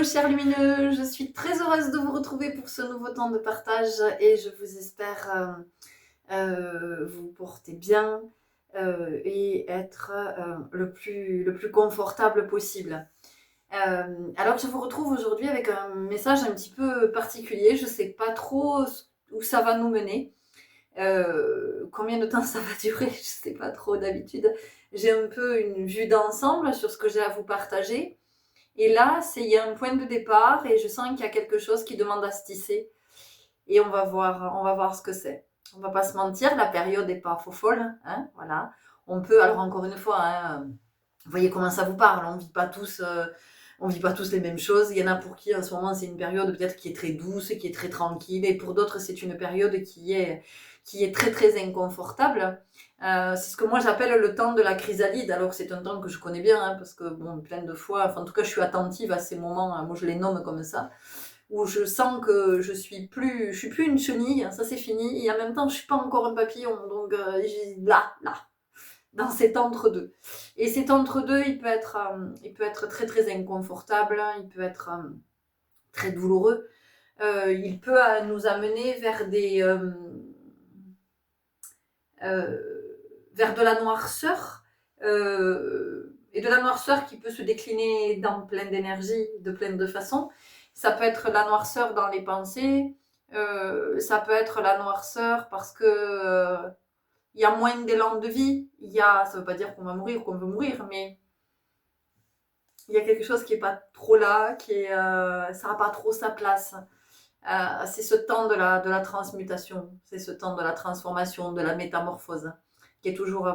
Hello chers lumineux, je suis très heureuse de vous retrouver pour ce nouveau temps de partage et je vous espère vous porter bien et être le plus confortable possible. Alors je vous retrouve aujourd'hui avec un message un petit peu particulier, je ne sais pas trop où ça va nous mener, combien de temps ça va durer, je ne sais pas trop d'habitude. J'ai un peu une vue d'ensemble sur ce que j'ai à vous partager. Et là, il y a un point de départ et je sens qu'il y a quelque chose qui demande à se tisser. Et on va voir ce que c'est. On va pas se mentir, la période n'est pas faux folle, hein, voilà. On peut, alors encore une fois, hein, vous voyez comment ça vous parle, on vit pas tous les mêmes choses. Il y en a pour qui en ce moment c'est une période peut-être qui est très douce, qui est très tranquille, et pour d'autres c'est une période qui est très très inconfortable. C'est ce que moi j'appelle le temps de la chrysalide. Alors c'est un temps que je connais bien, hein, parce que bon, plein de fois, enfin en tout cas je suis attentive à ces moments, hein, moi je les nomme comme ça, où je sens que je suis plus une chenille, ça c'est fini, et en même temps je suis pas encore un papillon, donc là, dans cet entre-deux. Et cet entre-deux, il peut être très très inconfortable, il peut être très douloureux, il peut nous amener euh, vers de la noirceur, et de la noirceur qui peut se décliner dans plein d'énergie, de plein de façons. Ça peut être la noirceur dans les pensées, ça peut être la noirceur parce que il y a moins d'élan de vie. Ça veut pas dire qu'on va mourir, qu'on veut mourir, mais il y a quelque chose qui est pas trop là, ça n'a pas trop sa place. C'est ce temps de la transmutation, c'est ce temps de la transformation, de la métamorphose, qui est toujours,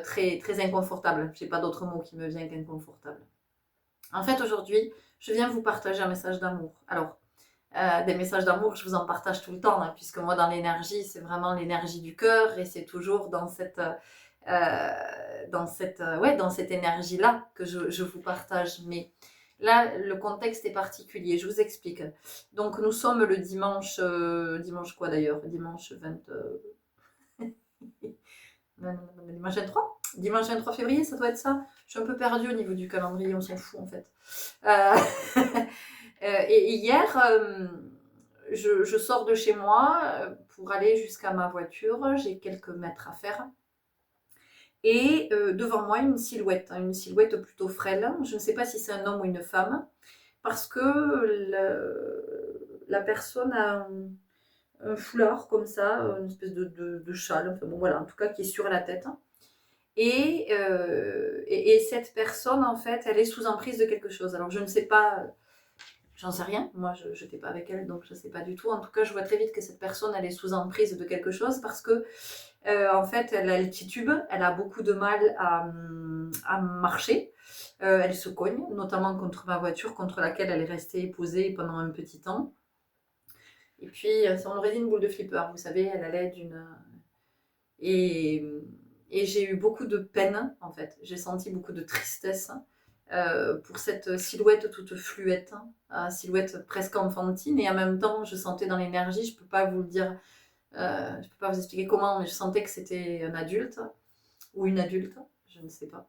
très, très inconfortable. Je n'ai pas d'autre mot qui me vient qu'inconfortable. En fait, aujourd'hui, je viens vous partager un message d'amour. Alors, des messages d'amour, je vous en partage tout le temps, hein, puisque moi, dans l'énergie, c'est vraiment l'énergie du cœur, et c'est toujours dans cette énergie-là que je vous partage. Mais là, le contexte est particulier, je vous explique. Donc, nous sommes le dimanche quoi d'ailleurs? Dimanche 20... dimanche 23? Dimanche 23 février, ça doit être ça. Je suis un peu perdue au niveau du calendrier, on s'en fout en fait. Et hier, je sors de chez moi pour aller jusqu'à ma voiture. J'ai quelques mètres à faire. Et devant moi, une silhouette plutôt frêle. Je ne sais pas si c'est un homme ou une femme, parce que la personne a un foulard comme ça, une espèce de châle, enfin bon voilà, en tout cas qui est sur la tête. Et cette personne, en fait, elle est sous emprise de quelque chose. Alors je ne sais pas, j'en sais rien, moi je n'étais pas avec elle, donc je ne sais pas du tout. En tout cas, je vois très vite que cette personne, elle est sous emprise de quelque chose, parce que en fait, elle titube, elle a beaucoup de mal à marcher. Elle se cogne, notamment contre ma voiture, contre laquelle elle est restée posée pendant un petit temps. Et puis, on aurait dit une boule de flipper, vous savez, elle allait d'une... Et, et j'ai eu beaucoup de peine, en fait. J'ai senti beaucoup de tristesse pour cette silhouette toute fluette, silhouette presque enfantine. Et en même temps, je sentais dans l'énergie, je ne peux pas vous le dire, je ne peux pas vous expliquer comment, mais je sentais que c'était un adulte ou une adulte, je ne sais pas.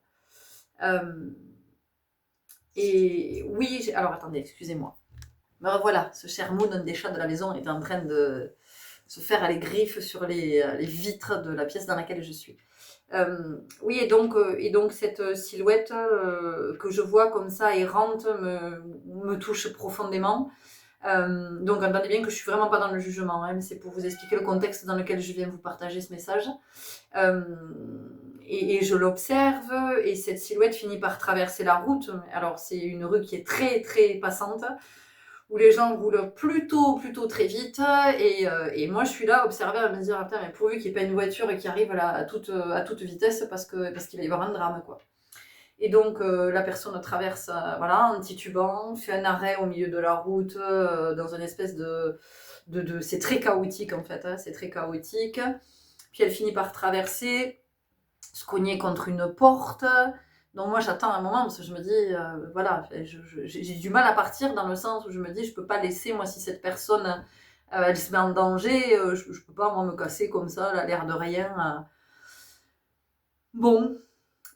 Et oui, alors attendez, excusez-moi. Ben voilà, ce cher Moon, un des chats de la maison, est en train de se faire les griffes sur les vitres de la pièce dans laquelle je suis. Oui, et donc cette silhouette que je vois comme ça errante me touche profondément. Donc entendez bien que je suis vraiment pas dans le jugement, hein, mais c'est pour vous expliquer le contexte dans lequel je viens vous partager ce message. Et je l'observe, et cette silhouette finit par traverser la route. Alors c'est une rue qui est très très passante, où les gens roulent plutôt très vite, et moi je suis là à observer, à me dire putain, mais pourvu qu'il n'y ait pas une voiture qui arrive là à toute vitesse, parce qu'il va y avoir un drame, quoi. Et donc la personne traverse, voilà, en titubant, fait un arrêt au milieu de la route, dans une espèce de c'est très chaotique en fait, hein, c'est très chaotique. Puis elle finit par traverser, se cogner contre une porte. Donc moi j'attends un moment, parce que je me dis, voilà, j'ai du mal à partir, dans le sens où je me dis, je peux pas laisser, moi, si cette personne, elle se met en danger, je peux pas, moi, me casser comme ça, là, l'air de rien. Bon,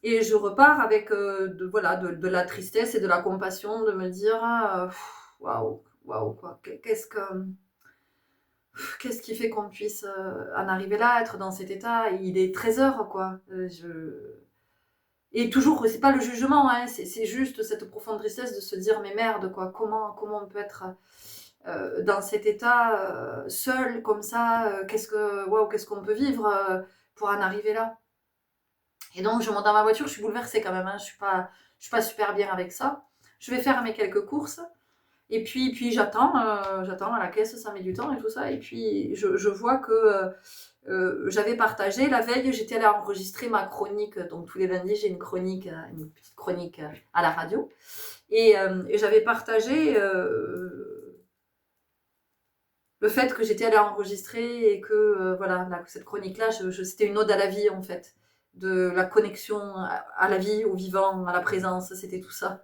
Et je repars avec voilà, de la tristesse et de la compassion, de me dire waouh, waouh, quoi. Qu'est-ce qui fait qu'on puisse en arriver là, être dans cet état? Il est 13 heures, quoi. Et toujours, c'est pas le jugement, hein, c'est juste cette profonde tristesse de se dire, mais merde, quoi, comment on peut être dans cet état seul, comme ça, waouh, qu'est-ce qu'on peut vivre pour en arriver là? Et donc, je monte dans ma voiture, je suis bouleversée quand même, hein, je suis pas super bien avec ça. Je vais faire mes quelques courses, et puis j'attends à la caisse, ça met du temps et tout ça, et puis je vois que j'avais partagé la veille, j'étais allée enregistrer ma chronique, donc tous les lundis j'ai une petite chronique à la radio, et j'avais partagé le fait que j'étais allée enregistrer et que voilà, cette chronique-là, c'était une ode à la vie en fait, de la connexion à la vie, au vivant, à la présence, c'était tout ça.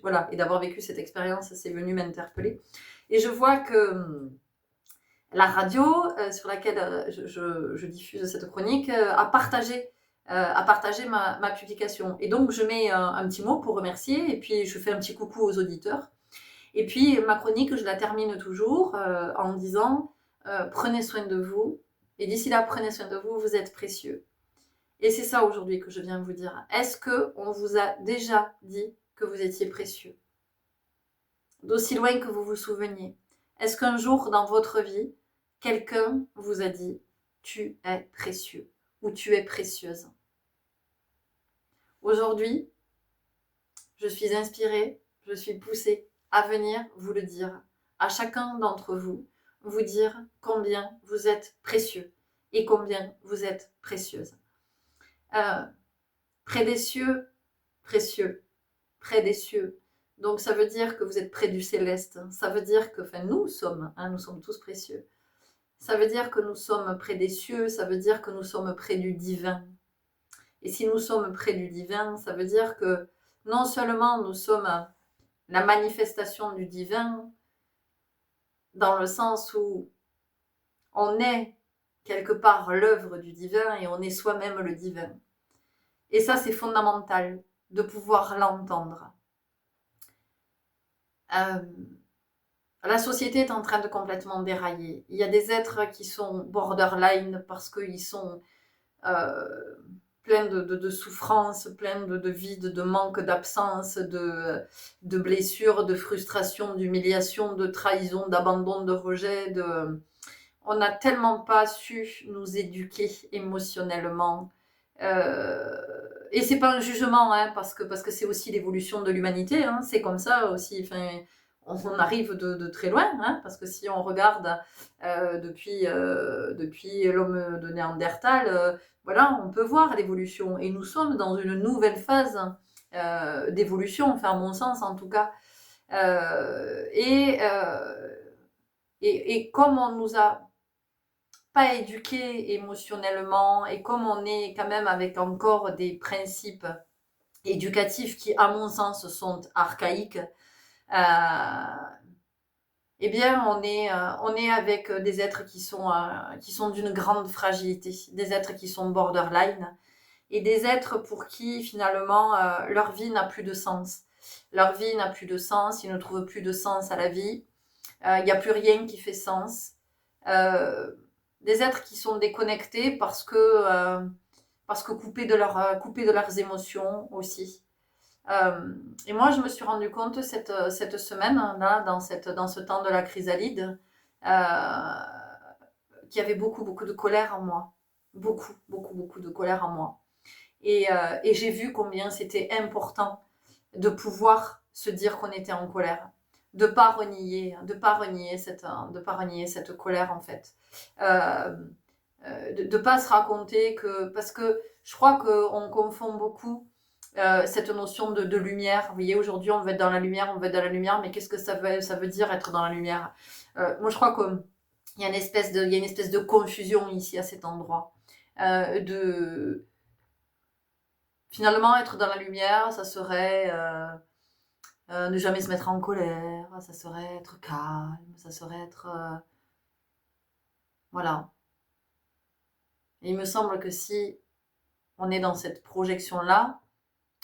Voilà, et d'avoir vécu cette expérience, c'est venu m'interpeller. Et je vois que la radio sur laquelle je diffuse cette chronique a partagé ma publication. Et donc, je mets un petit mot pour remercier, et puis je fais un petit coucou aux auditeurs. Et puis, ma chronique, je la termine toujours en disant prenez soin de vous. Et d'ici là, prenez soin de vous, vous êtes précieux. Et c'est ça aujourd'hui que je viens vous dire. Est-ce qu'on vous a déjà dit que vous étiez précieux? D'aussi loin que vous vous souveniez. Est-ce qu'un jour dans votre vie, quelqu'un vous a dit tu es précieux ou tu es précieuse? Aujourd'hui, je suis inspirée, je suis poussée à venir vous le dire, à chacun d'entre vous, vous dire combien vous êtes précieux et combien vous êtes précieuse. Près des cieux, précieux, près des cieux. Donc ça veut dire que vous êtes près du céleste. Ça veut dire que, enfin nous sommes tous précieux. Ça veut dire que nous sommes près des cieux, ça veut dire que nous sommes près du divin. Et si nous sommes près du divin, ça veut dire que non seulement nous sommes la manifestation du divin, dans le sens où on est quelque part l'œuvre du divin et on est soi-même le divin. Et ça, c'est fondamental de pouvoir l'entendre. La société est en train de complètement dérailler. Il y a des êtres qui sont borderline parce qu'ils sont pleins de souffrances, pleins de vide, de manque, d'absence, de blessures, de frustration, d'humiliation, de trahison, d'abandon, de rejet. On n'a tellement pas su nous éduquer émotionnellement. Et c'est pas un jugement, hein, parce que c'est aussi l'évolution de l'humanité, hein, c'est comme ça aussi. Enfin, on arrive de très loin, hein, parce que si on regarde depuis l'homme de Néandertal, voilà, on peut voir l'évolution. Et nous sommes dans une nouvelle phase d'évolution, enfin à mon sens en tout cas. Et comme on nous a pas éduqués émotionnellement et comme on est quand même avec encore des principes éducatifs qui, à mon sens, sont archaïques, eh bien, on est avec des êtres qui sont d'une grande fragilité, des êtres qui sont borderline et des êtres pour qui, finalement, leur vie n'a plus de sens. Leur vie n'a plus de sens, ils ne trouvent plus de sens à la vie, il n'y a plus rien qui fait sens. Des êtres qui sont déconnectés parce que coupés de leurs émotions aussi. Et moi, je me suis rendu compte cette semaine, là, dans ce temps de la chrysalide, qu'il y avait beaucoup, beaucoup de colère en moi. Beaucoup, beaucoup, beaucoup de colère en moi. Et j'ai vu combien c'était important de pouvoir se dire qu'on était en colère, de pas renier cette colère en fait, de pas se raconter que, parce que je crois qu'on confond beaucoup cette notion de lumière. Vous voyez, aujourd'hui on veut être dans la lumière, mais qu'est-ce que ça veut dire être dans la lumière? Moi je crois qu'il y a une espèce de confusion ici à cet endroit. Finalement, être dans la lumière, ça serait ne jamais se mettre en colère, ça serait être calme, ça serait être... voilà. Et il me semble que si on est dans cette projection-là,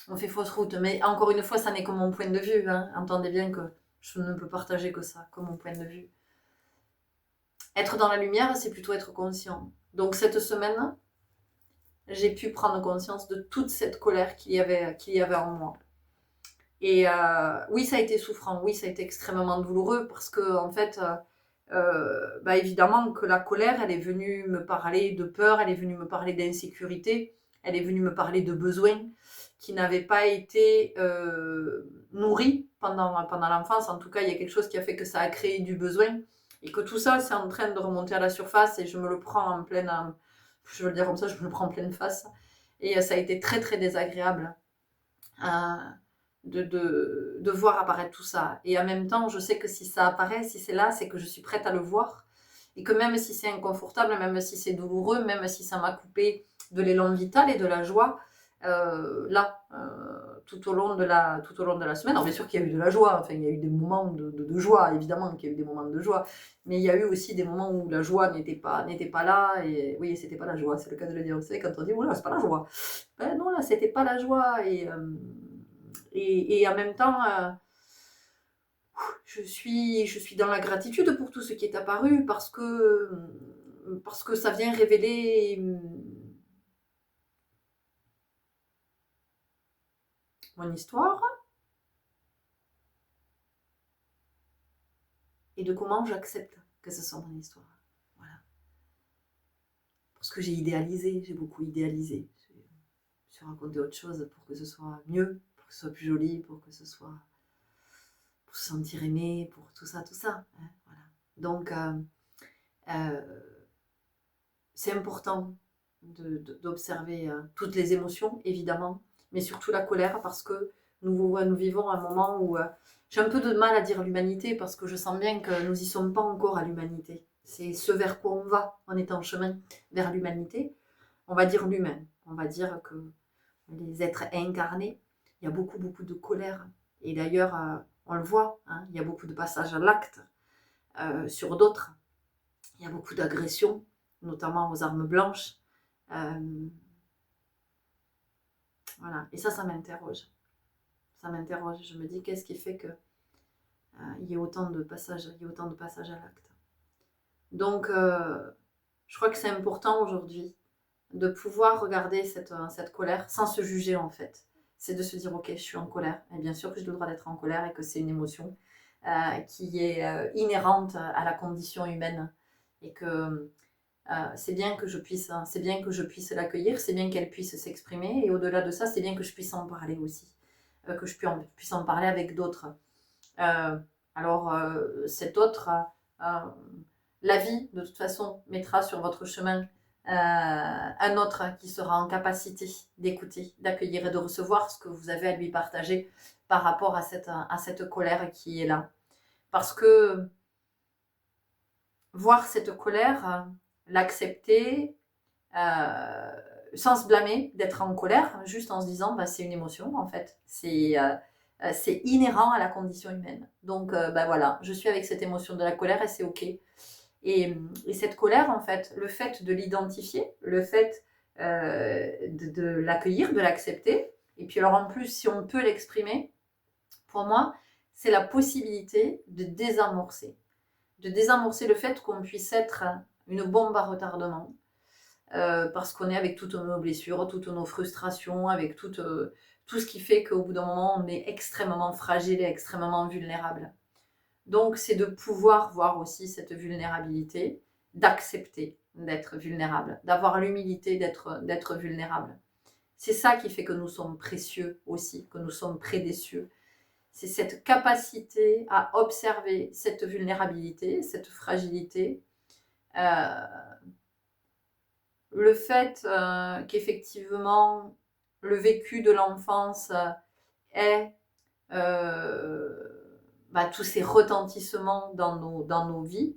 on fait fausse route. Mais encore une fois, ça n'est que mon point de vue. Hein. Entendez bien que je ne peux partager que ça, que mon point de vue. Être dans la lumière, c'est plutôt être conscient. Donc cette semaine, j'ai pu prendre conscience de toute cette colère qu'il y avait en moi. Et oui, ça a été souffrant, oui, ça a été extrêmement douloureux parce que, en fait, évidemment que la colère, elle est venue me parler de peur, elle est venue me parler d'insécurité, elle est venue me parler de besoins qui n'avaient pas été nourris pendant l'enfance. En tout cas, il y a quelque chose qui a fait que ça a créé du besoin et que tout ça, c'est en train de remonter à la surface et je me le prends en pleine, je veux le dire comme ça, je me le prends en pleine face. Et ça a été très, très désagréable. De voir apparaître tout ça. Et en même temps, je sais que si ça apparaît, si c'est là, c'est que je suis prête à le voir. Et que même si c'est inconfortable, même si c'est douloureux, même si ça m'a coupé de l'élan vital et de la joie, tout au long de la semaine, alors bien sûr qu'il y a eu de la joie, enfin il y a eu des moments de joie, évidemment qu'il y a eu des moments de joie, mais il y a eu aussi des moments où la joie n'était pas là, et oui, c'était pas la joie, c'est le cas de le dire, vous savez, quand on dit, oh là, c'est pas la joie, ben non, là, c'était pas la joie, et en même temps, je suis dans la gratitude pour tout ce qui est apparu parce que ça vient révéler mon histoire et de comment j'accepte que ce soit mon histoire. Voilà. Parce que j'ai beaucoup idéalisé. Je me suis raconté autre chose pour que ce soit mieux, pour que ce soit plus joli, pour se sentir aimé, pour tout ça, hein, voilà. Donc, c'est important d'observer toutes les émotions, évidemment, mais surtout la colère, parce que nous vivons un moment où j'ai un peu de mal à dire l'humanité, parce que je sens bien que nous n'y sommes pas encore à l'humanité. C'est ce vers quoi on va, on est en chemin vers l'humanité. On va dire l'humain, on va dire que les êtres incarnés, il y a beaucoup, beaucoup de colère. Et d'ailleurs, on le voit, hein, il y a beaucoup de passages à l'acte sur d'autres. Il y a beaucoup d'agressions, notamment aux armes blanches. Voilà. Et ça m'interroge. Ça m'interroge. Je me dis, qu'est-ce qui fait que il y ait autant de passages à l'acte. Donc, je crois que c'est important aujourd'hui de pouvoir regarder cette colère sans se juger, en fait. C'est de se dire, ok, je suis en colère. Et bien sûr que j'ai le droit d'être en colère et que c'est une émotion qui est inhérente à la condition humaine. Et que c'est bien que je puisse l'accueillir, c'est bien qu'elle puisse s'exprimer, et au-delà de ça, c'est bien que je puisse en parler aussi, que je puisse en parler avec d'autres. Cet autre, la vie, de toute façon, mettra sur votre chemin un autre qui sera en capacité d'écouter, d'accueillir et de recevoir ce que vous avez à lui partager par rapport à cette colère qui est là. Parce que voir cette colère, l'accepter, sans se blâmer d'être en colère, juste en se disant c'est une émotion en fait, c'est inhérent à la condition humaine. Donc voilà, je suis avec cette émotion de la colère et c'est ok. Et cette colère en fait, le fait de l'identifier, le fait de l'accueillir, de l'accepter, et puis alors en plus si on peut l'exprimer, pour moi c'est la possibilité de désamorcer le fait qu'on puisse être une bombe à retardement, parce qu'on est avec toutes nos blessures, toutes nos frustrations, avec tout ce qui fait qu'au bout d'un moment, on est extrêmement fragile et extrêmement vulnérable. Donc, c'est de pouvoir voir aussi cette vulnérabilité, d'accepter d'être vulnérable, d'avoir l'humilité d'être vulnérable. C'est ça qui fait que nous sommes précieux aussi, que nous sommes près des cieux. C'est cette capacité à observer cette vulnérabilité, cette fragilité, le fait qu'effectivement le vécu de l'enfance est tous ces retentissements dans nos vies,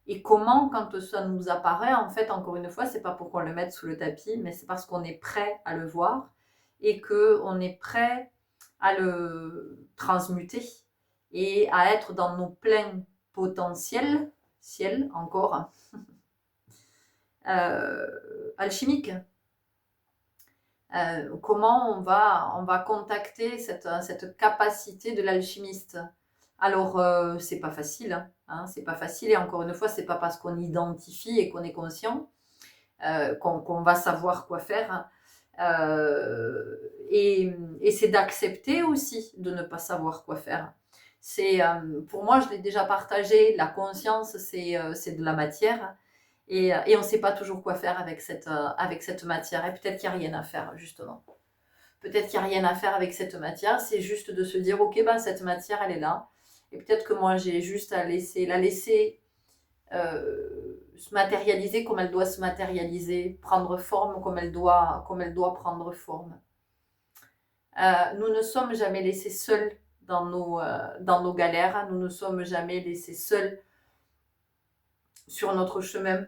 et comment quand ça nous apparaît, en fait, encore une fois, c'est pas pour qu'on le mette sous le tapis, mais c'est parce qu'on est prêt à le voir et qu'on est prêt à le transmuter et à être dans nos pleins potentiels, ciel encore, alchimiques. Comment on va contacter cette capacité de l'alchimiste. Alors, c'est pas facile, hein, c'est pas facile, et encore une fois, c'est pas parce qu'on identifie et qu'on est conscient qu'on va savoir quoi faire. Et c'est d'accepter aussi de ne pas savoir quoi faire. Pour moi, je l'ai déjà partagé, la conscience, c'est de la matière. Et on ne sait pas toujours quoi faire avec cette matière. Et peut-être qu'il n'y a rien à faire, justement. Peut-être qu'il n'y a rien à faire avec cette matière. C'est juste de se dire, ok, ben, cette matière, elle est là. Et peut-être que moi, j'ai juste à la laisser se matérialiser comme elle doit se matérialiser, prendre forme comme elle doit prendre forme. Nous ne sommes jamais laissés seuls dans nos galères. Nous ne sommes jamais laissés seuls sur notre chemin.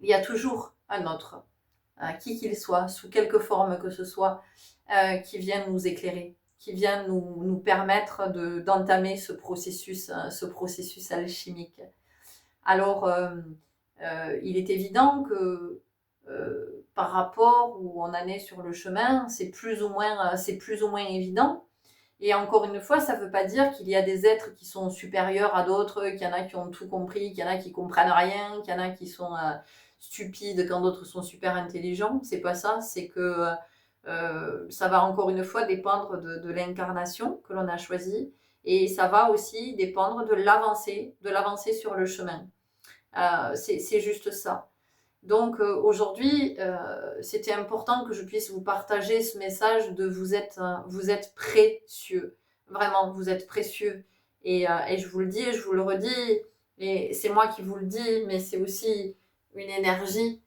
Il y a toujours un autre, qui qu'il soit, sous quelque forme que ce soit, qui vient nous éclairer, qui vient nous permettre d'entamer ce processus alchimique. Alors, il est évident que par rapport où on en est sur le chemin, c'est plus ou moins évident. Et encore une fois, ça ne veut pas dire qu'il y a des êtres qui sont supérieurs à d'autres, qu'il y en a qui ont tout compris, qu'il y en a qui comprennent rien, qu'il y en a qui sont stupides quand d'autres sont super intelligents. C'est pas ça, c'est que ça va encore une fois dépendre de l'incarnation que l'on a choisie, et ça va aussi dépendre de l'avancée sur le chemin. C'est juste ça. Donc aujourd'hui, c'était important que je puisse vous partager ce message de vous êtes précieux. Vraiment, vous êtes précieux. Et je vous le dis et je vous le redis, et c'est moi qui vous le dis, mais c'est aussi une énergie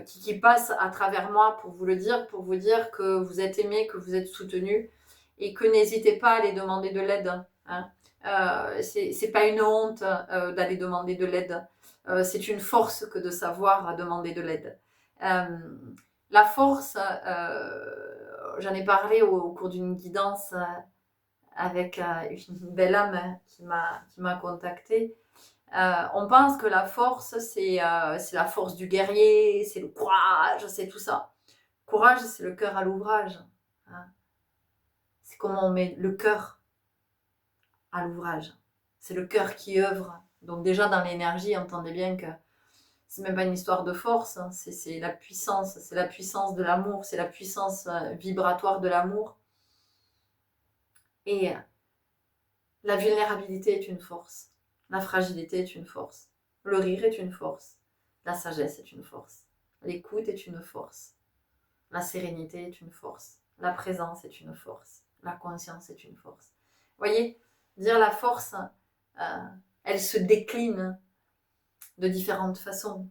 qui passe à travers moi pour vous le dire, pour vous dire que vous êtes aimé, que vous êtes soutenu, et que n'hésitez pas à aller demander de l'aide. Hein. C'est pas une honte d'aller demander de l'aide. C'est une force que de savoir demander de l'aide. La force, j'en ai parlé au cours d'une guidance avec une belle âme qui m'a contactée. On pense que la force, c'est la force du guerrier, c'est le courage, c'est tout ça. Courage, c'est le cœur à l'ouvrage. Hein. C'est comment on met le cœur à l'ouvrage. C'est le cœur qui œuvre. Donc déjà dans l'énergie, entendez bien que c'est même pas une histoire de force, hein. C'est la puissance de l'amour, c'est la puissance vibratoire de l'amour. Et la vulnérabilité est une force, la fragilité est une force, le rire est une force, la sagesse est une force, l'écoute est une force, la sérénité est une force, la présence est une force, la conscience est une force. Vous voyez, dire la force, elle se décline de différentes façons.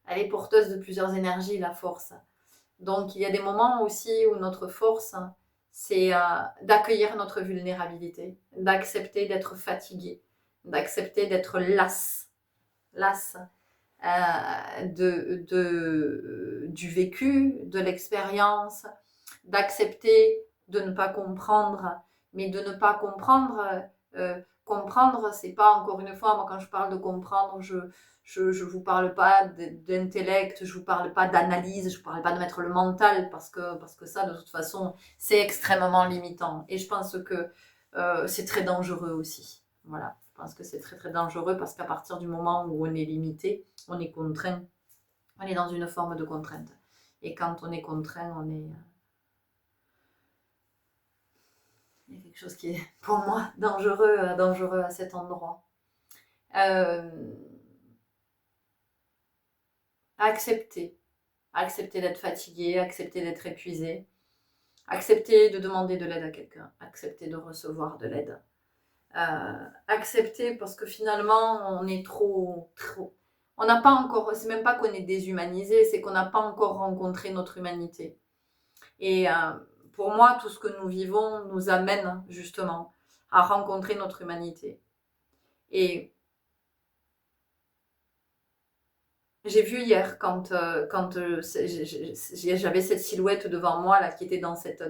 Elle est porteuse de plusieurs énergies, la force. Donc, il y a des moments aussi où notre force, c'est d'accueillir notre vulnérabilité, d'accepter d'être fatigué, d'accepter d'être lasse du vécu, de l'expérience, d'accepter de ne pas comprendre, mais de ne pas comprendre. Comprendre, c'est pas, encore une fois, moi quand je parle de comprendre, je vous parle pas d'intellect, je vous parle pas d'analyse, je vous parle pas de mettre le mental, parce que ça, de toute façon, c'est extrêmement limitant. Et je pense que c'est très dangereux aussi. Voilà, je pense que c'est très très dangereux, parce qu'à partir du moment où on est limité, on est contraint, on est dans une forme de contrainte. Et quand on est contraint, il y a quelque chose qui est, pour moi, dangereux à cet endroit. Accepter d'être fatigué, accepter d'être épuisé, accepter de demander de l'aide à quelqu'un, accepter de recevoir de l'aide. Accepter parce que finalement, on est trop... On n'a pas encore, c'est même pas qu'on est déshumanisé, c'est qu'on n'a pas encore rencontré notre humanité. Et pour moi, tout ce que nous vivons nous amène justement à rencontrer notre humanité. Et j'ai vu hier, quand j'avais cette silhouette devant moi là, qui était dans cette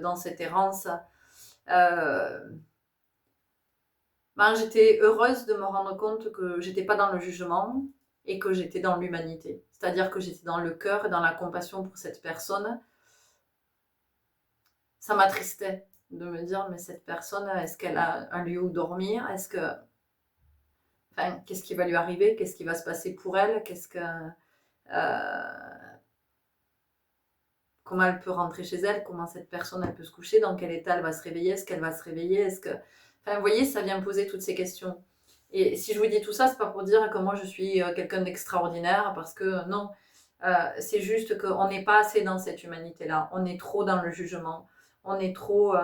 errance, j'étais heureuse de me rendre compte que j'étais pas dans le jugement et que j'étais dans l'humanité. C'est-à-dire que j'étais dans le cœur et dans la compassion pour cette personne. ça m'attristait de me dire, mais cette personne, est-ce qu'elle a un lieu où dormir? Est-ce que, enfin, qu'est-ce qui va lui arriver? Qu'est-ce qui va se passer pour elle? Comment elle peut rentrer chez elle? Comment cette personne, elle peut se coucher? Dans quel état elle va se réveiller? Est-ce qu'elle va se réveiller? Enfin, vous voyez, ça vient poser toutes ces questions. Et si je vous dis tout ça, c'est pas pour dire que moi je suis quelqu'un d'extraordinaire, parce que non, c'est juste qu'on n'est pas assez dans cette humanité-là. On est trop dans le jugement. On est trop.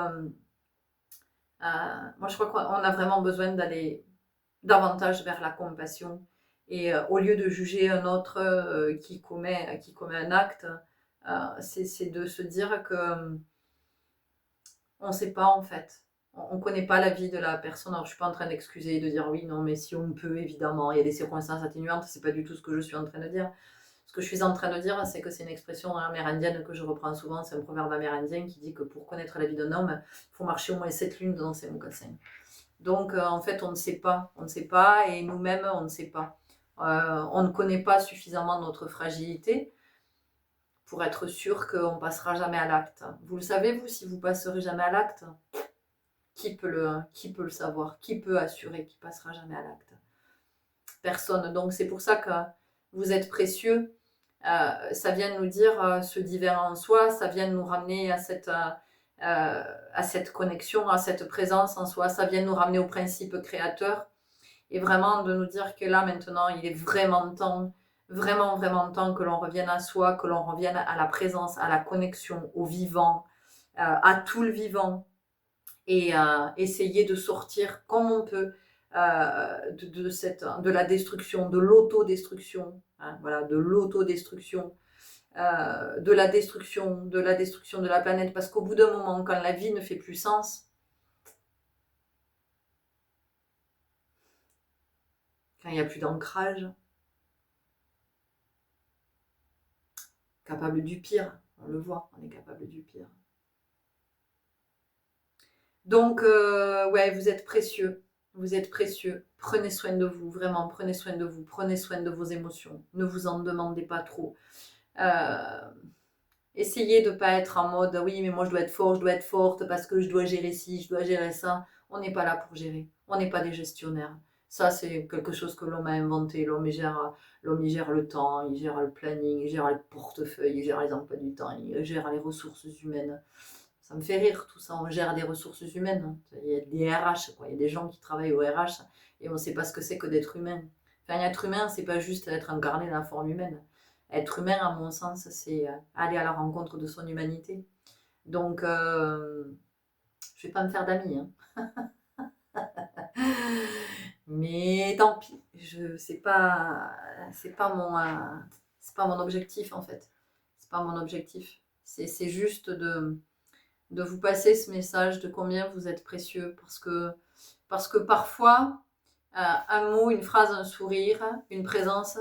Moi, je crois qu'on a vraiment besoin d'aller davantage vers la compassion. Et au lieu de juger un autre qui commet un acte, c'est de se dire que on ne sait pas en fait. On ne connaît pas la vie de la personne. Alors, je ne suis pas en train d'excuser, de dire oui, non, mais si on peut, évidemment, il y a des circonstances atténuantes. C'est pas du tout ce que je suis en train de dire. Ce que je suis en train de dire, c'est que c'est une expression amérindienne que je reprends souvent. C'est un proverbe amérindien qui dit que pour connaître la vie d'un homme, il faut marcher au moins 7 lunes dans ses mocassins. Donc, en fait, on ne sait pas. On ne sait pas, et nous-mêmes, on ne sait pas. On ne connaît pas suffisamment notre fragilité pour être sûr qu'on ne passera jamais à l'acte. Vous le savez, vous, si vous passerez jamais à l'acte? Qui peut le savoir? Qui peut assurer qu'il ne passera jamais à l'acte? Personne. Donc, c'est pour ça que vous êtes précieux. Ça vient nous dire ce divers en soi, ça vient nous ramener à cette connexion, à cette présence en soi, ça vient nous ramener au principe créateur, et vraiment de nous dire que là maintenant il est vraiment temps, vraiment vraiment temps que l'on revienne à soi, que l'on revienne à la présence, à la connexion, au vivant, à tout le vivant, et essayer de sortir comme on peut de la destruction, de l'autodestruction, hein, voilà, de l'autodestruction, de la destruction de la planète, parce qu'au bout d'un moment, quand la vie ne fait plus sens, quand il n'y a plus d'ancrage, capable du pire, on le voit, on est capable du pire. Donc, ouais, vous êtes précieux. Vous êtes précieux. Prenez soin de vous, vraiment, prenez soin de vous. Prenez soin de vos émotions. Ne vous en demandez pas trop. Essayez de ne pas être en mode oui, mais moi je dois être fort, je dois être forte parce que je dois gérer ci, je dois gérer ça. On n'est pas là pour gérer. On n'est pas des gestionnaires. Ça, c'est quelque chose que l'homme a inventé. L'homme, il gère le temps, il gère le planning, il gère le portefeuille, il gère les emplois du temps, il gère les ressources humaines. Ça me fait rire tout ça, on gère des ressources humaines. Il y a des RH, quoi. Il y a des gens qui travaillent au RH et on ne sait pas ce que c'est que d'être humain. Enfin, être humain, c'est pas juste être incarné dans la forme humaine. Être humain, à mon sens, c'est aller à la rencontre de son humanité. Donc, je vais pas me faire d'amis, hein. Mais tant pis, c'est pas mon objectif en fait. C'est pas mon objectif. C'est juste de vous passer ce message de combien vous êtes précieux, parce que parfois, un mot, une phrase, un sourire, une présence,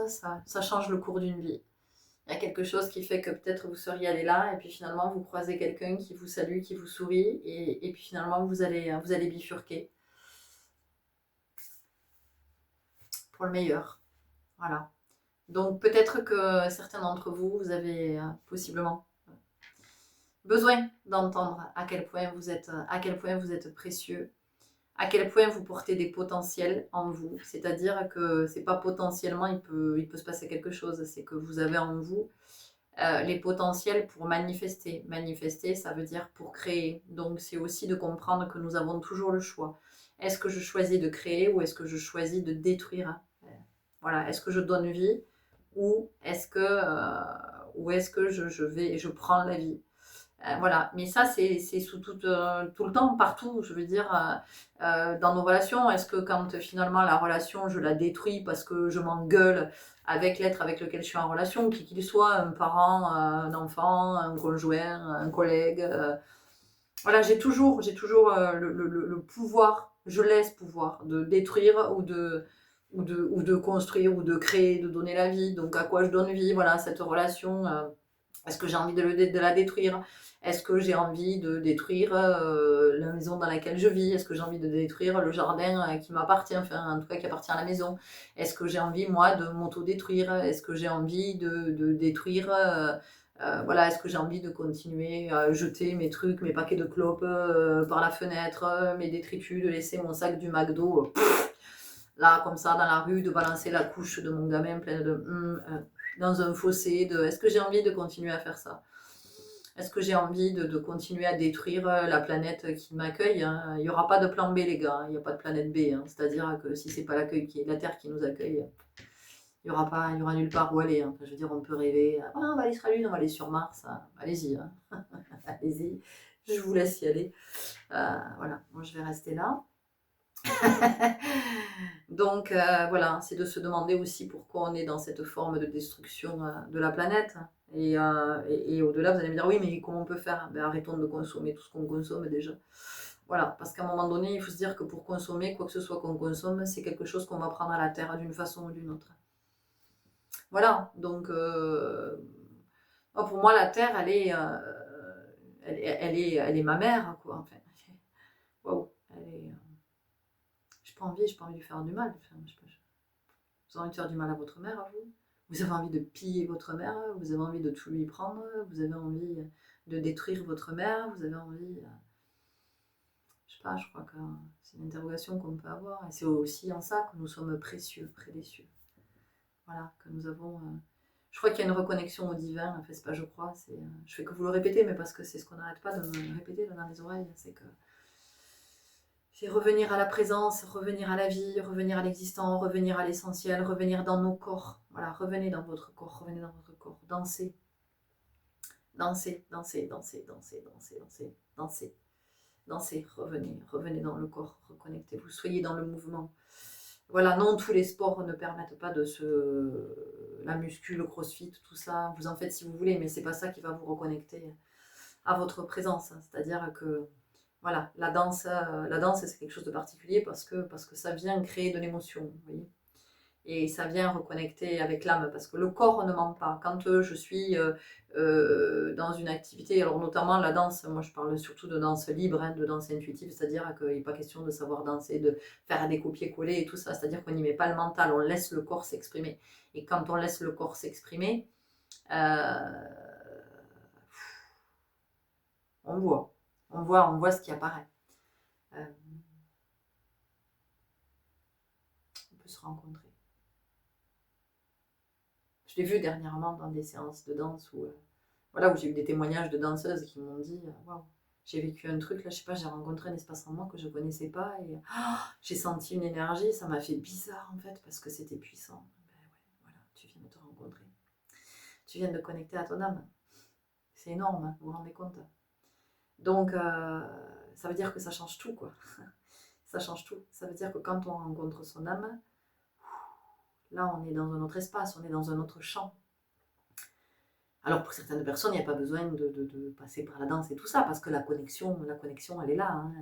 ça change le cours d'une vie. Il y a quelque chose qui fait que peut-être vous seriez allé là, et puis finalement vous croisez quelqu'un qui vous salue, qui vous sourit, et puis finalement vous allez bifurquer pour le meilleur. Voilà. Donc peut-être que certains d'entre vous, vous avez possiblement besoin d'entendre à quel point vous êtes précieux, à quel point vous portez des potentiels en vous. C'est-à-dire que c'est pas potentiellement il peut se passer quelque chose, c'est que vous avez en vous les potentiels pour manifester. Manifester, ça veut dire pour créer. Donc c'est aussi de comprendre que nous avons toujours le choix. Est-ce que je choisis de créer ou est-ce que je choisis de détruire? Voilà, est-ce que je donne vie ou est-ce que je prends la vie? Voilà, mais ça c'est tout le temps, partout, je veux dire, dans nos relations. Est-ce que quand finalement la relation je la détruis parce que je m'engueule avec l'être avec lequel je suis en relation, qui qu'il soit, un parent, un enfant, un conjoint, un collègue, voilà, j'ai toujours le pouvoir, je laisse pouvoir de détruire ou de construire ou de créer, de donner la vie. Donc à quoi je donne vie? Voilà, cette relation. Est-ce que j'ai envie de la détruire? Est-ce que j'ai envie de détruire la maison dans laquelle je vis? Est-ce que j'ai envie de détruire le jardin qui m'appartient, enfin en tout cas qui appartient à la maison? Est-ce que j'ai envie, moi, de m'auto-détruire? Est-ce que j'ai envie de détruire Voilà, est-ce que j'ai envie de continuer à jeter mes trucs, mes paquets de clopes par la fenêtre, mes détritus, de laisser mon sac du McDo là, comme ça, dans la rue, de balancer la couche de mon gamin pleine de dans un fossé, est-ce que j'ai envie de continuer à faire ça? Est-ce que j'ai envie de continuer à détruire la planète qui m'accueille, hein? Il n'y aura pas de plan B, les gars, hein. Il n'y a pas de planète B, hein. C'est-à-dire que si c'est pas l'accueil qui est la Terre qui nous accueille, il y aura nulle part où aller, hein. Enfin, je veux dire, on peut rêver, ah, on va aller sur la Lune, on va aller sur Mars, hein. Allez-y, hein. Allez-y, je vous laisse y aller. Voilà, moi je vais rester là. Donc voilà, c'est de se demander aussi pourquoi on est dans cette forme de destruction de la planète. Et au-delà, vous allez me dire, oui, mais comment on peut faire? Ben, arrêtons de consommer tout ce qu'on consomme déjà. Voilà, parce qu'à un moment donné, il faut se dire que pour consommer, quoi que ce soit qu'on consomme, c'est quelque chose qu'on va prendre à la terre d'une façon ou d'une autre. Voilà, donc pour moi, la terre, elle est ma mère, quoi. Enfin, waouh, elle est. J'ai pas envie de lui faire du mal. Enfin, vous avez envie de faire du mal à votre mère, à vous? Vous avez envie de piller votre mère? Vous avez envie de tout lui prendre? Vous avez envie de détruire votre mère? Vous avez envie... Je sais pas, je crois que c'est une interrogation qu'on peut avoir. Et c'est aussi en ça que nous sommes précieux, près des cieux. Voilà, que nous avons... Je crois qu'il y a une reconnexion au divin. Enfin, c'est pas je crois, c'est... Je fais que vous le répéter, mais parce que c'est ce qu'on n'arrête pas de me répéter dans les oreilles. C'est que... C'est revenir à la présence, revenir à la vie, revenir à l'existant, revenir à l'essentiel, revenir dans nos corps. Voilà, revenez dans votre corps, revenez dans votre corps. Dansez. Dansez, dansez, dansez, dansez, dansez, dansez, dansez. Dansez, revenez dans le corps, reconnectez-vous, soyez dans le mouvement. Voilà, non, tous les sports ne permettent pas de se... La muscu, le crossfit, tout ça, vous en faites si vous voulez, mais c'est pas ça qui va vous reconnecter à votre présence. C'est-à-dire que voilà, la danse c'est quelque chose de particulier parce que ça vient créer de l'émotion, vous voyez. Et ça vient reconnecter avec l'âme, parce que le corps ne ment pas. Quand je suis dans une activité, alors notamment la danse, moi je parle surtout de danse libre, hein, de danse intuitive, c'est-à-dire qu'il n'est pas question de savoir danser, de faire des copier-coller et tout ça, c'est-à-dire qu'on n'y met pas le mental, on laisse le corps s'exprimer. Et quand on laisse le corps s'exprimer, on voit ce qui apparaît. On peut se rencontrer. Je l'ai vu dernièrement dans des séances de danse où j'ai eu des témoignages de danseuses qui m'ont dit waouh, j'ai vécu un truc là, je sais pas, j'ai rencontré un espace en moi que je connaissais pas et j'ai senti une énergie, ça m'a fait bizarre en fait parce que c'était puissant. Ben ouais, voilà, tu viens de te rencontrer, tu viens de connecter à ton âme, c'est énorme, hein, vous vous rendez compte? Donc ça veut dire que ça change tout, quoi. Ça change tout. Ça veut dire que quand on rencontre son âme, là on est dans un autre espace, on est dans un autre champ. Alors pour certaines personnes, il n'y a pas besoin de passer par la danse et tout ça, parce que la connexion elle est là, hein,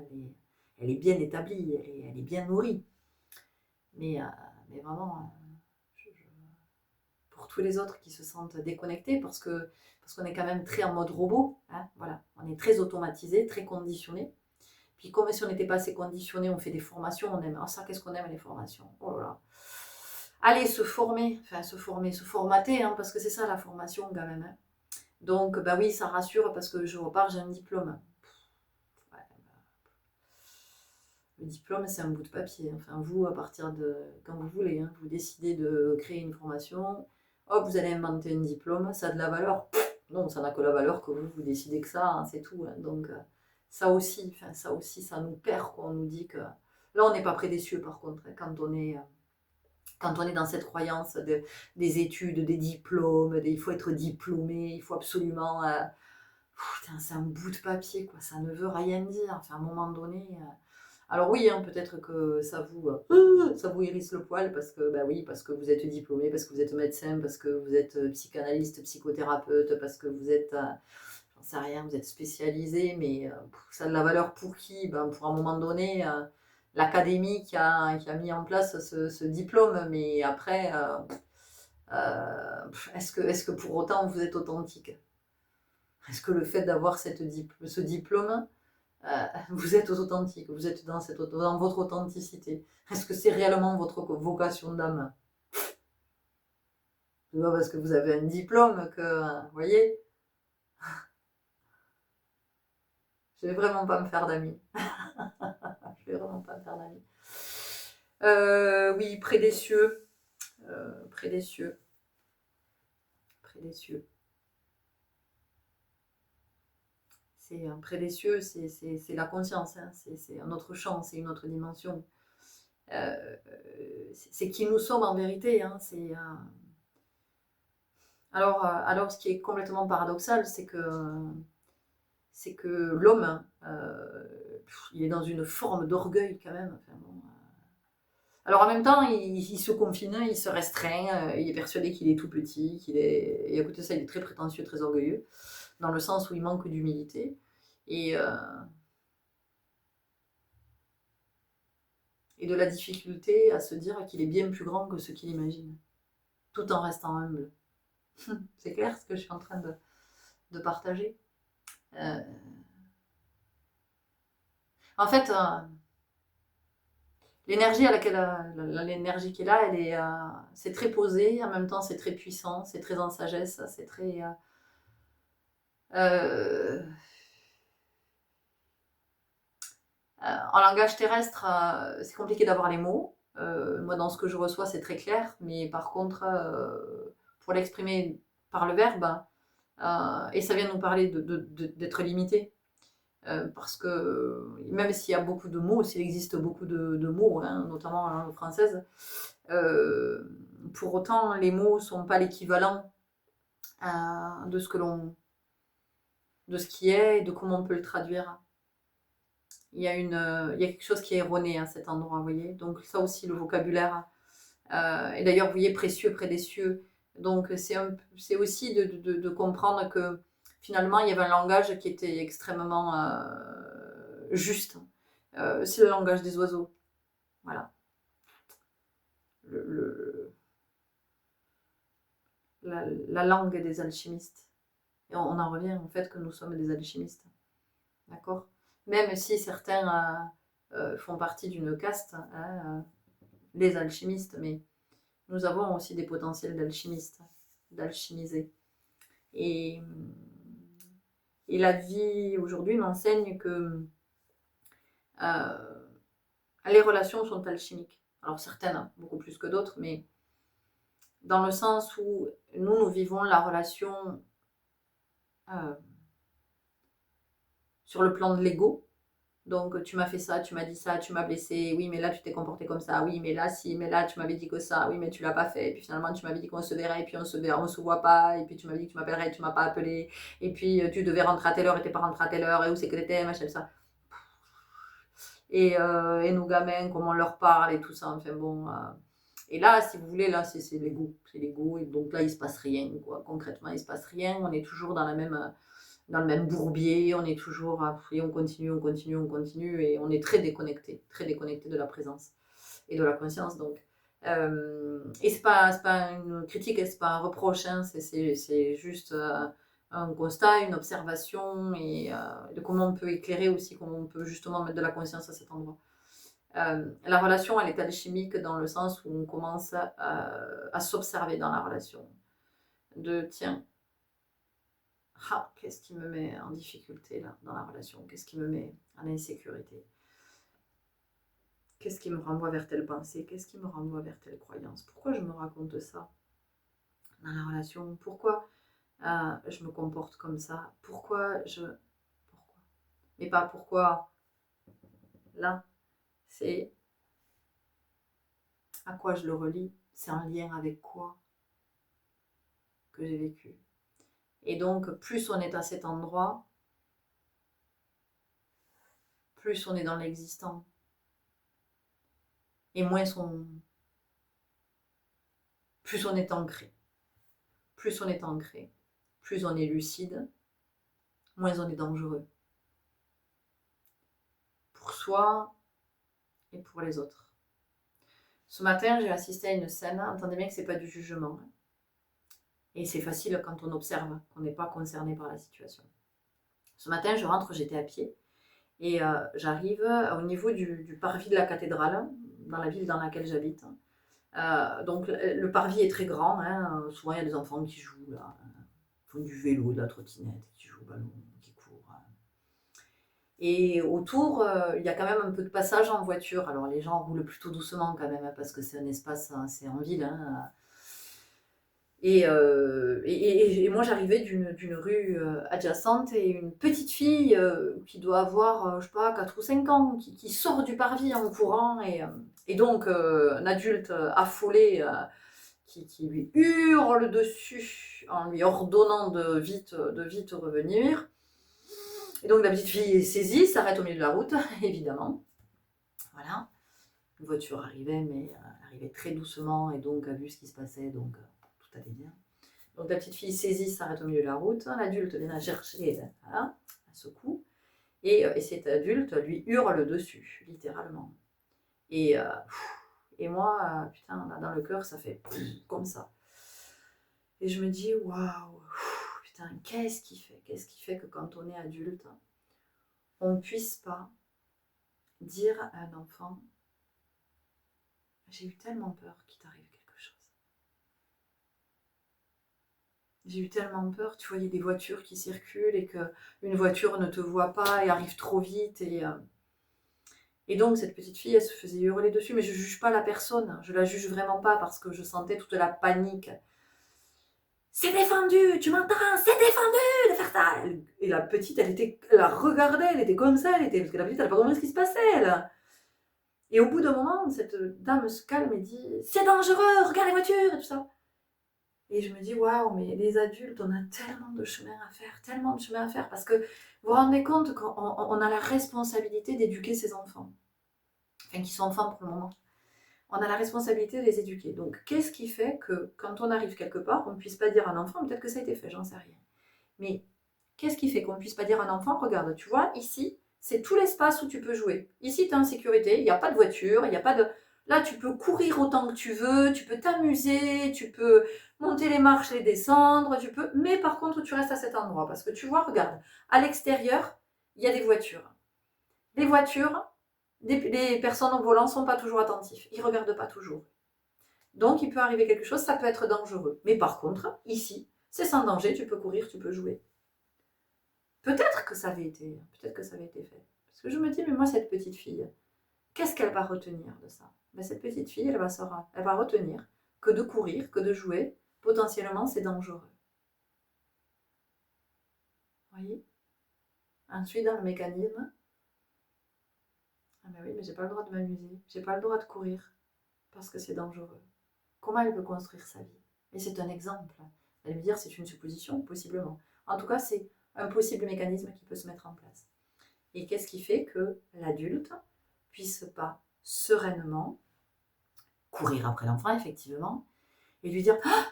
elle est bien établie, elle est bien nourrie. Mais vraiment, pour tous les autres qui se sentent déconnectés, parce qu'on est quand même très en mode robot, hein, voilà, on est très automatisé, très conditionné. Puis comme si on n'était pas assez conditionné, on fait des formations, on aime. Ah ça, qu'est-ce qu'on aime les formations? Oh là là. Allez, se formater, hein, parce que c'est ça la formation quand même. Hein. Donc, bah oui, ça rassure parce que je repars, j'ai un diplôme. Ouais, le diplôme, c'est un bout de papier. Enfin, vous, à partir de quand vous voulez, hein, vous décidez de créer une formation, hop, vous allez inventer un diplôme, ça a de la valeur. Non, ça n'a que la valeur que vous décidez que ça, hein, c'est tout. Hein. Donc, ça aussi, ça nous perd, quoi. On nous dit que. Là, on n'est pas près des cieux, par contre, hein, quand on est dans cette croyance des études, des diplômes, il faut être diplômé, il faut absolument... c'est un bout de papier, quoi. Ça ne veut rien dire. Enfin, à un moment donné... Alors oui, hein, peut-être que ça vous hérisse le poil parce que, bah oui, parce que vous êtes diplômé, parce que vous êtes médecin, parce que vous êtes psychanalyste, psychothérapeute, parce que vous êtes... j'en sais rien, vous êtes spécialisé, mais ça a de la valeur pour qui? Ben, pour un moment donné... l'académie qui a mis en place ce diplôme, mais après, est-ce que pour autant vous êtes authentique? Est-ce que le fait d'avoir ce diplôme, vous êtes authentique, vous êtes dans votre authenticité? Est-ce que c'est réellement votre vocation d'âme? C'est pas parce que vous avez un diplôme que, vous voyez, Je vais vraiment pas me faire d'amis. Je vais vraiment pas me faire d'amis. Oui, près des cieux. Près des cieux. Près des cieux. C'est près des cieux, c'est la conscience, hein. C'est un autre champ, c'est une autre dimension. C'est qui nous sommes en vérité, hein. Alors, ce qui est complètement paradoxal, c'est que l'homme, il est dans une forme d'orgueil quand même. Enfin, bon, alors en même temps, il se confine, il se restreint, il est persuadé qu'il est tout petit, et à côté de ça, il est très prétentieux, très orgueilleux, dans le sens où il manque d'humilité. Et, euh, et de la difficulté à se dire qu'il est bien plus grand que ce qu'il imagine, tout en restant humble. C'est clair ce que je suis en train de partager. Euh, En fait, l'énergie à laquelle l'énergie qui est là, c'est très posé, en même temps c'est très puissant, c'est très en sagesse, c'est très euh, en langage terrestre, c'est compliqué d'avoir les mots. Moi, dans ce que je reçois, c'est très clair, mais par contre, pour l'exprimer par le verbe, et ça vient nous parler d'être limité. Parce que même s'il y a beaucoup de mots, s'il existe beaucoup de mots, hein, notamment en langue française, euh, pour autant, les mots ne sont pas l'équivalent de de ce qui est et de comment on peut le traduire. Il y a quelque chose qui est erroné à cet endroit, vous voyez. Donc ça aussi, le vocabulaire. Et d'ailleurs, vous voyez, précieux près des cieux. Donc c'est aussi de comprendre que finalement, il y avait un langage qui était extrêmement juste. C'est le langage des oiseaux. Voilà. Le, le, la langue des alchimistes. Et on en revient au fait que nous sommes des alchimistes. D'accord. Même si certains font partie d'une caste, hein, les alchimistes, mais nous avons aussi des potentiels d'alchimistes, d'alchimiser. Et, et la vie aujourd'hui m'enseigne que les relations sont alchimiques. Alors certaines, hein, beaucoup plus que d'autres, mais dans le sens où nous vivons la relation euh, sur le plan de l'ego. Donc tu m'as fait ça, tu m'as dit ça, tu m'as blessé, oui mais là tu t'es comporté comme ça, oui mais là si, mais là tu m'avais dit que ça, oui mais tu l'as pas fait, et puis finalement tu m'avais dit qu'on se verrait, et puis on se voit pas, et puis tu m'avais dit que tu m'appellerais, tu m'as pas appelé, et puis tu devais rentrer à telle heure et t'es pas rentré à telle heure, et où c'est que t'étais, machin, ça. Et nos gamins, comment on leur parle et tout ça, enfin bon. Et là, si vous voulez, là c'est l'ego, et donc là il se passe rien, quoi. Concrètement il se passe rien, on est toujours dans le même bourbier, on est toujours, et on continue, on continue, on continue, et on est très déconnecté de la présence et de la conscience. Donc, et c'est pas une critique, c'est pas un reproche, hein, c'est juste un constat, une observation, et de comment on peut éclairer aussi, comment on peut justement mettre de la conscience à cet endroit. La relation, elle est alchimique dans le sens où on commence à s'observer dans la relation. De tiens, qu'est-ce qui me met en difficulté là dans la relation? Qu'est-ce qui me met en insécurité? Qu'est-ce qui me renvoie vers telle pensée? Qu'est-ce qui me renvoie vers telle croyance? Pourquoi je me raconte ça dans la relation? Pourquoi je me comporte comme ça? Pourquoi? Mais pas pourquoi là. C'est à quoi je le relie. C'est en lien avec quoi que j'ai vécu. Et donc, plus on est à cet endroit, plus on est dans l'existant. Et plus on est ancré. Plus on est ancré, plus on est lucide, moins on est dangereux. Pour soi et pour les autres. Ce matin, j'ai assisté à une scène, entendez bien que ce n'est pas du jugement. Et c'est facile quand on observe, qu'on n'est pas concerné par la situation. Ce matin, je rentre, j'étais à pied, et j'arrive au niveau du parvis de la cathédrale, dans la ville dans laquelle j'habite. Donc le parvis est très grand, hein, souvent il y a des enfants qui jouent là, font du vélo, de la trottinette, qui jouent au ballon, qui courent. Et autour, il y a quand même un peu de passage en voiture. Alors les gens roulent plutôt doucement quand même, hein, parce que c'est un espace, hein, c'est en ville. Hein. Et moi j'arrivais d'une rue adjacente et une petite fille qui doit avoir, je sais pas, 4 ou 5 ans, qui sort du parvis en courant. Et donc un adulte affolé qui lui hurle dessus en lui ordonnant de vite revenir. Et donc la petite fille est saisie, s'arrête au milieu de la route, évidemment. Voilà. Une voiture arrivait, mais elle arrivait très doucement et donc a vu ce qui se passait, donc tout allait bien. Donc la petite fille saisie, s'arrête au milieu de la route, l'adulte vient la chercher, voilà, elle secoue, et cet adulte lui hurle dessus, littéralement. Et, et moi, putain, là, dans le cœur, ça fait comme ça. Et je me dis, waouh, putain, qu'est-ce qui fait que quand on est adulte, on ne puisse pas dire à un enfant, j'ai eu tellement peur qu'il t'arrive quelque chose. J'ai eu tellement peur, tu vois, il y a des voitures qui circulent et qu'une voiture ne te voit pas et arrive trop vite. Et donc cette petite fille, elle se faisait hurler dessus, mais je ne juge pas la personne, je la juge vraiment pas parce que je sentais toute la panique. C'est défendu, tu m'entends, c'est défendu de faire ça. Et la petite, elle la regardait, elle était comme ça, parce que la petite, elle n'a pas compris ce qui se passait, elle. Et au bout d'un moment, cette dame se calme et dit, c'est dangereux, regarde les voitures et tout ça. Et je me dis, waouh, mais les adultes, on a tellement de chemin à faire, parce que vous vous rendez compte qu'on a la responsabilité d'éduquer ces enfants, enfin qui sont enfants pour le moment. On a la responsabilité de les éduquer. Donc, qu'est-ce qui fait que quand on arrive quelque part, on ne puisse pas dire à un enfant, peut-être que ça a été fait, j'en sais rien. Mais qu'est-ce qui fait qu'on ne puisse pas dire à un enfant, regarde, tu vois, ici, c'est tout l'espace où tu peux jouer. Ici, tu es en sécurité, il n'y a pas de voiture, il n'y a pas de... Là, tu peux courir autant que tu veux, tu peux t'amuser, tu peux monter les marches, les descendre, tu peux... Mais par contre, tu restes à cet endroit. Parce que tu vois, regarde, à l'extérieur, il y a des voitures. Les voitures, les personnes au volant ne sont pas toujours attentifs. Ils ne regardent pas toujours. Donc, il peut arriver quelque chose, ça peut être dangereux. Mais par contre, ici, c'est sans danger, tu peux courir, tu peux jouer. Peut-être que ça avait été fait. Parce que je me dis, mais moi, cette petite fille, qu'est-ce qu'elle va retenir de ça? Ben, cette petite fille, elle va retenir que de courir, que de jouer, potentiellement, c'est dangereux. Vous voyez? Ensuite, dans le mécanisme, ah ben oui, mais j'ai pas le droit de m'amuser, j'ai pas le droit de courir, parce que c'est dangereux. Comment elle peut construire sa vie? Et c'est un exemple. Elle va me dire, c'est une supposition, possiblement. En tout cas, c'est un possible mécanisme qui peut se mettre en place. Et qu'est-ce qui fait que l'adulte puisse pas sereinement courir après l'enfant, effectivement, et lui dire ah,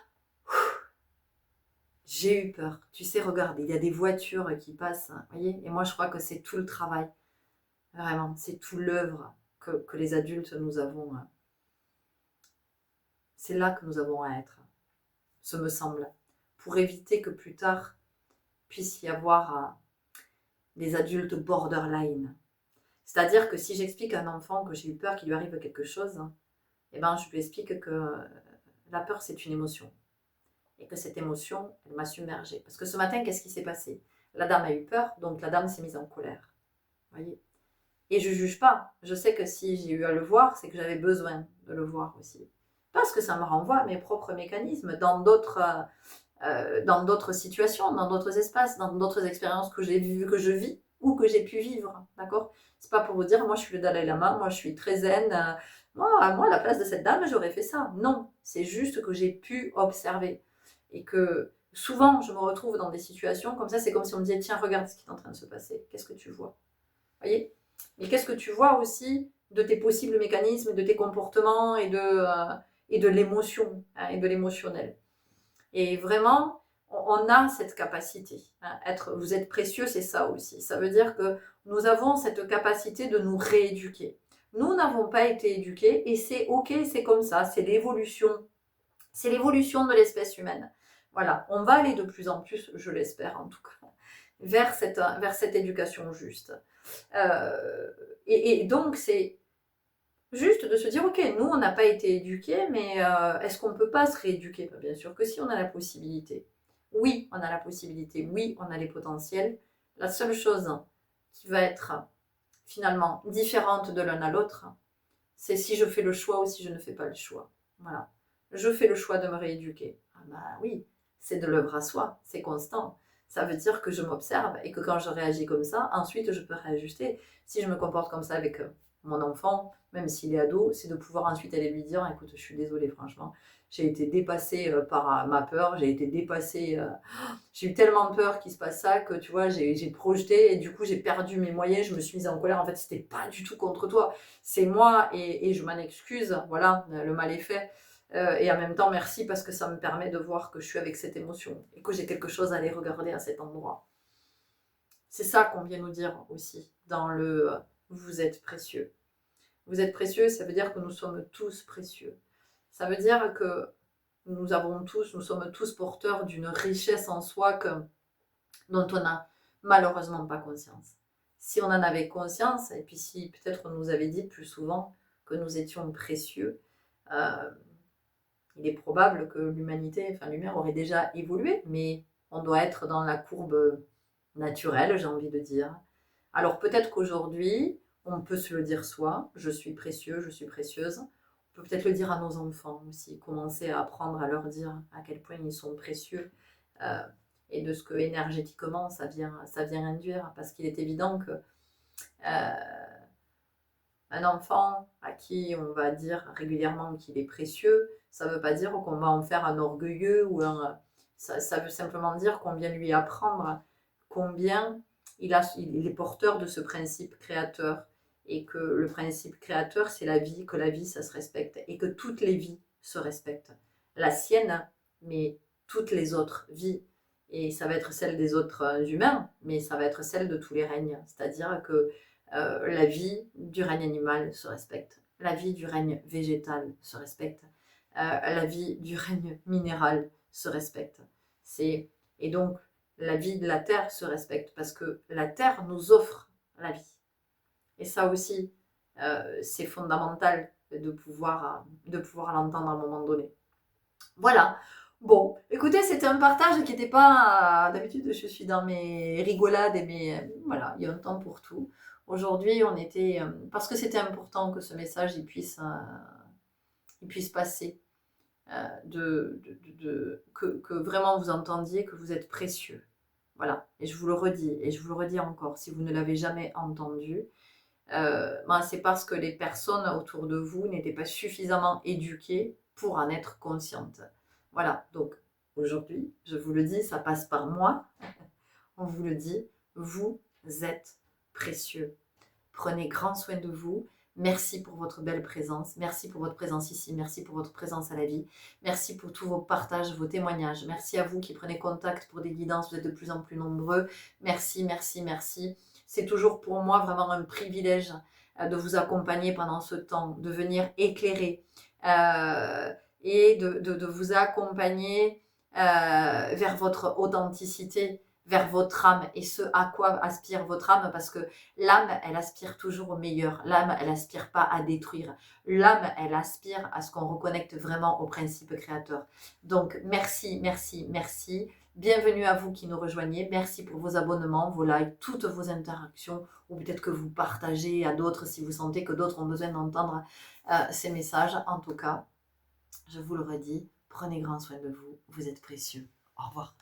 j'ai eu peur. Tu sais, regarde, il y a des voitures qui passent, voyez. Et moi, je crois que c'est tout le travail, vraiment, c'est tout l'œuvre que les adultes nous avons. C'est là que nous avons à être, ce me semble, pour éviter que plus tard puisse y avoir des adultes borderline. C'est-à-dire que si j'explique à un enfant que j'ai eu peur qu'il lui arrive quelque chose, eh ben, je lui explique que la peur, c'est une émotion. Et que cette émotion, elle m'a submergée. Parce que ce matin, qu'est-ce qui s'est passé? La dame a eu peur, donc la dame s'est mise en colère. Voyez. Et je ne juge pas. Je sais que si j'ai eu à le voir, c'est que j'avais besoin de le voir aussi. Parce que ça me renvoie à mes propres mécanismes dans d'autres situations, dans d'autres espaces, dans d'autres expériences que je vis ou que j'ai pu vivre. D'accord? C'est pas pour vous dire, moi je suis le Dalai Lama, moi je suis très zen, moi à la place de cette dame, j'aurais fait ça. Non, c'est juste que j'ai pu observer. Et que souvent, je me retrouve dans des situations comme ça, c'est comme si on me disait, tiens, regarde ce qui est en train de se passer, qu'est-ce que tu vois? Vous voyez? Mais qu'est-ce que tu vois aussi de tes possibles mécanismes, de tes comportements et de l'émotion, hein, et de l'émotionnel. Et vraiment, on a cette capacité. Hein, vous êtes précieux, c'est ça aussi. Ça veut dire que nous avons cette capacité de nous rééduquer. Nous n'avons pas été éduqués et c'est ok, c'est comme ça, c'est l'évolution. C'est l'évolution de l'espèce humaine. Voilà, on va aller de plus en plus, je l'espère en tout cas, vers cette éducation juste. Et donc, c'est juste de se dire, ok, nous, on n'a pas été éduqués, mais est-ce qu'on ne peut pas se rééduquer? Bien sûr que si, on a la possibilité. Oui, on a la possibilité. Oui, on a les potentiels. La seule chose qui va être finalement différente de l'un à l'autre, c'est si je fais le choix ou si je ne fais pas le choix. Voilà. Je fais le choix de me rééduquer. Ah bah oui, c'est de l'œuvre à soi, c'est constant. Ça veut dire que je m'observe et que quand je réagis comme ça, ensuite je peux réajuster. Si je me comporte comme ça avec mon enfant, même s'il est ado, c'est de pouvoir ensuite aller lui dire, écoute, je suis désolée franchement, j'ai été dépassée par ma peur, j'ai été dépassée, j'ai eu tellement peur qu'il se passe ça que tu vois, j'ai projeté et du coup j'ai perdu mes moyens, je me suis mise en colère. En fait, c'était pas du tout contre toi, c'est moi et je m'en excuse. Voilà, le mal est fait. Et en même temps, merci parce que ça me permet de voir que je suis avec cette émotion et que j'ai quelque chose à aller regarder à cet endroit. C'est ça qu'on vient nous dire aussi dans le vous êtes précieux. Vous êtes précieux, ça veut dire que nous sommes tous précieux. Ça veut dire que nous sommes tous porteurs d'une richesse en soi dont on n'a malheureusement pas conscience. Si on en avait conscience, et puis si peut-être on nous avait dit plus souvent que nous étions précieux, il est probable que l'humain aurait déjà évolué, mais on doit être dans la courbe naturelle, j'ai envie de dire. Alors peut-être qu'aujourd'hui, on peut se le dire soi, je suis précieux, je suis précieuse. On peut peut-être le dire à nos enfants aussi, commencer à apprendre à leur dire à quel point ils sont précieux et de ce que énergétiquement ça vient induire. Parce qu'il est évident que un enfant à qui on va dire régulièrement qu'il est précieux, ça ne veut pas dire qu'on va en faire un orgueilleux ou un... Ça veut simplement dire qu'on vient lui apprendre combien il est porteur de ce principe créateur et que le principe créateur, c'est la vie, que la vie, ça se respecte et que toutes les vies se respectent. La sienne, mais toutes les autres vies. Et ça va être celle des autres humains, mais ça va être celle de tous les règnes. C'est-à-dire que la vie du règne animal se respecte, la vie du règne végétal se respecte, la vie du règne minéral se respecte. Et donc, la vie de la terre se respecte parce que la terre nous offre la vie. Et ça aussi, c'est fondamental de pouvoir l'entendre à un moment donné. Voilà. Bon, écoutez, c'était un partage qui n'était pas... D'habitude, je suis dans mes rigolades et mes... Voilà, il y a un temps pour tout. Aujourd'hui, on était... parce que c'était important que ce message il puisse passer. Que vraiment vous entendiez que vous êtes précieux. Voilà, et je vous le redis, et je vous le redis encore, si vous ne l'avez jamais entendu, c'est parce que les personnes autour de vous n'étaient pas suffisamment éduquées pour en être conscientes. Voilà, donc aujourd'hui, je vous le dis, ça passe par moi, on vous le dit, vous êtes précieux. Prenez grand soin de vous. Merci pour votre belle présence. Merci pour votre présence ici. Merci pour votre présence à la vie. Merci pour tous vos partages, vos témoignages. Merci à vous qui prenez contact pour des guidances. Vous êtes de plus en plus nombreux. Merci, merci, merci. C'est toujours pour moi vraiment un privilège de vous accompagner pendant ce temps, de venir éclairer et de vous accompagner vers votre authenticité, vers votre âme et ce à quoi aspire votre âme, parce que l'âme, elle aspire toujours au meilleur. L'âme, elle aspire pas à détruire. L'âme, elle aspire à ce qu'on reconnecte vraiment au principe créateur. Donc, merci, merci, merci. Bienvenue à vous qui nous rejoignez. Merci pour vos abonnements, vos likes, toutes vos interactions, ou peut-être que vous partagez à d'autres si vous sentez que d'autres ont besoin d'entendre ces messages. En tout cas, je vous le redis, prenez grand soin de vous. Vous êtes précieux. Au revoir.